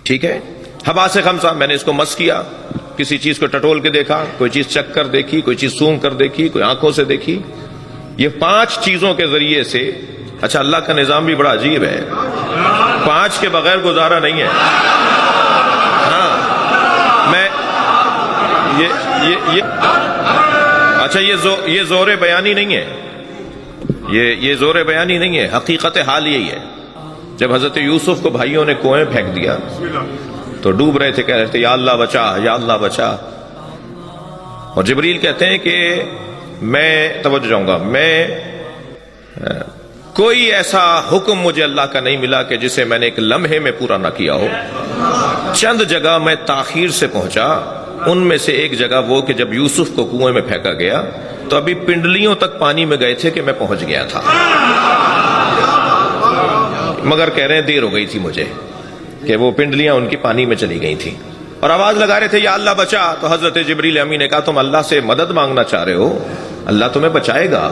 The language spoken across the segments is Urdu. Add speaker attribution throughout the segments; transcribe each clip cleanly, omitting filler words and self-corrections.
Speaker 1: ٹھیک ہے، ہوا سے خمسہ میں نے اس کو مس کیا، کسی چیز کو ٹٹول کے دیکھا، کوئی چیز چک کر دیکھی، کوئی چیز سونگ کر دیکھی، کوئی آنکھوں سے دیکھی. یہ 5 چیزوں کے ذریعے سے. اچھا، اللہ کا نظام بھی بڑا عجیب ہے، 5 کے بغیر گزارا نہیں ہے. ہاں، میں اچھا، یہ زور بیانی نہیں ہے، یہ زور بیانی نہیں ہے، حقیقت حال یہی ہے. جب حضرت یوسف کو بھائیوں نے کنویں پھینک دیا تو ڈوب رہے تھے، کہہ رہے تھے یا اللہ بچا، یا اللہ بچا. اور جبریل کہتے ہیں کہ میں توجہ جاؤں گا، کوئی ایسا حکم مجھے اللہ کا نہیں ملا کہ جسے میں نے ایک لمحے میں پورا نہ کیا ہو. چند جگہ میں تاخیر سے پہنچا، ان میں سے ایک جگہ وہ کہ جب یوسف کو کنویں میں پھینکا گیا تو ابھی پنڈلیوں تک پانی میں گئے تھے کہ میں پہنچ گیا تھا، مگر کہہ رہے ہیں دیر ہو گئی تھی مجھے، کہ وہ پنڈلیاں ان کی پانی میں چلی گئی تھیں. اور آواز لگا رہے تھے یا اللہ بچا. تو حضرت جبریل امی نے کہا تم اللہ سے مدد مانگنا چاہ رہے ہو، اللہ تمہیں بچائے گا،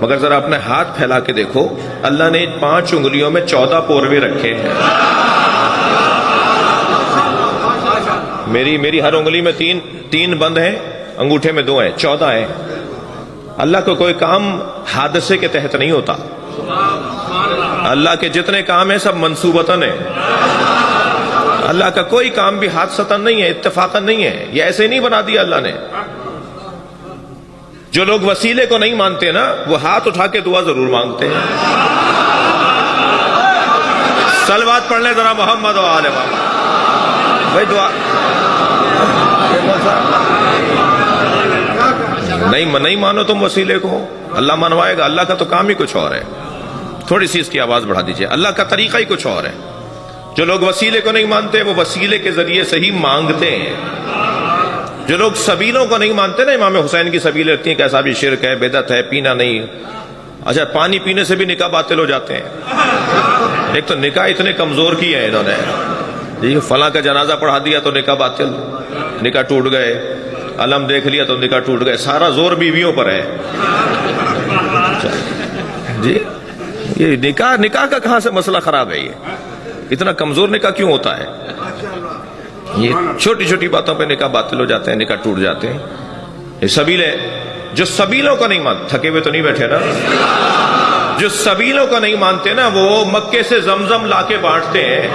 Speaker 1: مگر ذرا اپنے ہاتھ پھیلا کے دیکھو، اللہ نے 5 انگلیوں میں 14 پوروے رکھے ہیں. میری ہر انگلی میں 3 بند ہیں، انگوٹھے میں 2 ہیں، 14 ہیں. اللہ کو کوئی کام حادثے کے تحت نہیں ہوتا، اللہ کے جتنے کام ہیں سب منصوبتاً ہیں. اللہ کا کوئی کام بھی حادثتاً نہیں ہے، اتفاقاً نہیں ہے، یہ ایسے نہیں بنا دیا اللہ نے. جو لوگ وسیلے کو نہیں مانتے نا، وہ ہاتھ اٹھا کے دعا ضرور مانگتے ہیں. صلوات پڑھ لیں ذرا محمد و آل محمد. بھائی دعا نہیں مانو تم وسیلے کو، اللہ منوائے گا. اللہ کا تو کام ہی کچھ اور ہے. تھوڑی سی اس کی آواز بڑھا دیجئے. اللہ کا طریقہ ہی کچھ اور ہے. جو لوگ وسیلے کو نہیں مانتے وہ وسیلے کے ذریعے سے ہی مانگتے ہیں. جو لوگ سبیلوں کو نہیں مانتے نا، امام حسین کی سبیلیں رکھتی ہیں کہ ایسا بھی شرک ہے، بدعت ہے، پینا نہیں. اچھا، پانی پینے سے بھی نکاح باطل ہو جاتے ہیں. ایک تو نکاح اتنے کمزور کی ہے انہوں نے، یہ فلاں کا جنازہ پڑھا دیا تو نکاح باطل، نکاح ٹوٹ گئے. علم دیکھ لیا تو نکاح ٹوٹ گئے. سارا زور بیویوں پر ہے جی. یہ نکاح کا کہاں سے مسئلہ خراب ہے؟ یہ اتنا کمزور نکاح کیوں ہوتا ہے؟ یہ چھوٹی چھوٹی باتوں پہ نکاح باطل ہو جاتے ہیں، نکاح ٹوٹ جاتے ہیں. یہ سبیلیں، جو سبیلوں کو نہیں مانتے، تھکے ہوئے تو نہیں بیٹھے نا، جو سبیلوں کو نہیں مانتے نا، وہ مکے سے زمزم لا کے بانٹتے ہیں.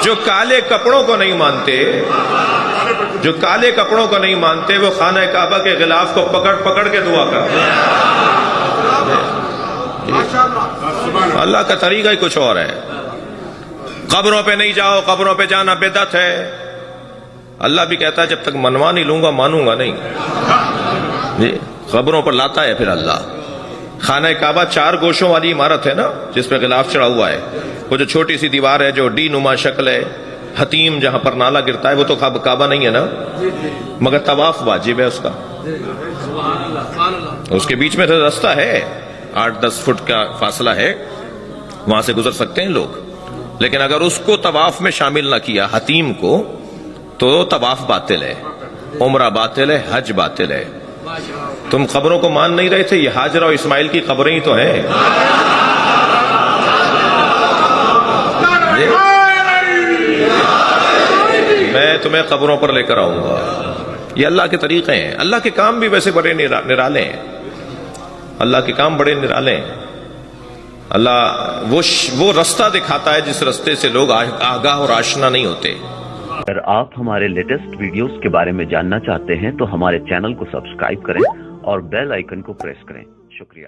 Speaker 1: جو کالے کپڑوں کو نہیں مانتے، جو کالے کپڑوں کو نہیں مانتے، وہ خانہ کعبہ کے غلاف کو پکڑ کے دعا کرتے ہیں. اللہ کا طریقہ ہی کچھ اور ہے. قبروں پہ نہیں جاؤ، قبروں پہ جانا بدعت ہے. اللہ بھی کہتا ہے جب تک منوا نہیں لوں گا مانوں گا نہیں. جی، قبروں پر لاتا ہے پھر اللہ. خانہ کعبہ 4 گوشوں والی عمارت ہے نا، جس پہ غلاف چڑھا ہوا ہے. وہ جو چھوٹی سی دیوار ہے جو ڈی نما شکل ہے، حتیم جہاں پر نالا گرتا ہے، وہ تو کعبہ نہیں ہے نا، مگر طواف واجب ہے اس کا. اس کے بیچ میں تو راستہ ہے، 8-10 فٹ کا فاصلہ ہے، وہاں سے گزر سکتے ہیں لوگ. لیکن اگر اس کو طواف میں شامل نہ کیا، حتیم کو، تو طواف باطل ہے، عمرہ باطل ہے، حج باطل ہے. تم قبروں کو مان نہیں رہے تھے، یہ ہاجرہ اور اسماعیل کی قبریں ہی تو ہیں. میں تمہیں قبروں پر لے کر آؤں گا. یہ اللہ کے طریقے ہیں. اللہ کے کام بھی ویسے بڑے نرالے ہیں. اللہ کے کام بڑے نرالے ہیں. اللہ وہ رستہ دکھاتا ہے جس رستے سے لوگ آگاہ اور آشنا نہیں ہوتے.
Speaker 2: اگر آپ ہمارے لیٹسٹ ویڈیوز کے بارے میں جاننا چاہتے ہیں تو ہمارے چینل کو سبسکرائب کریں اور بیل آئیکن کو پریس کریں. شکریہ.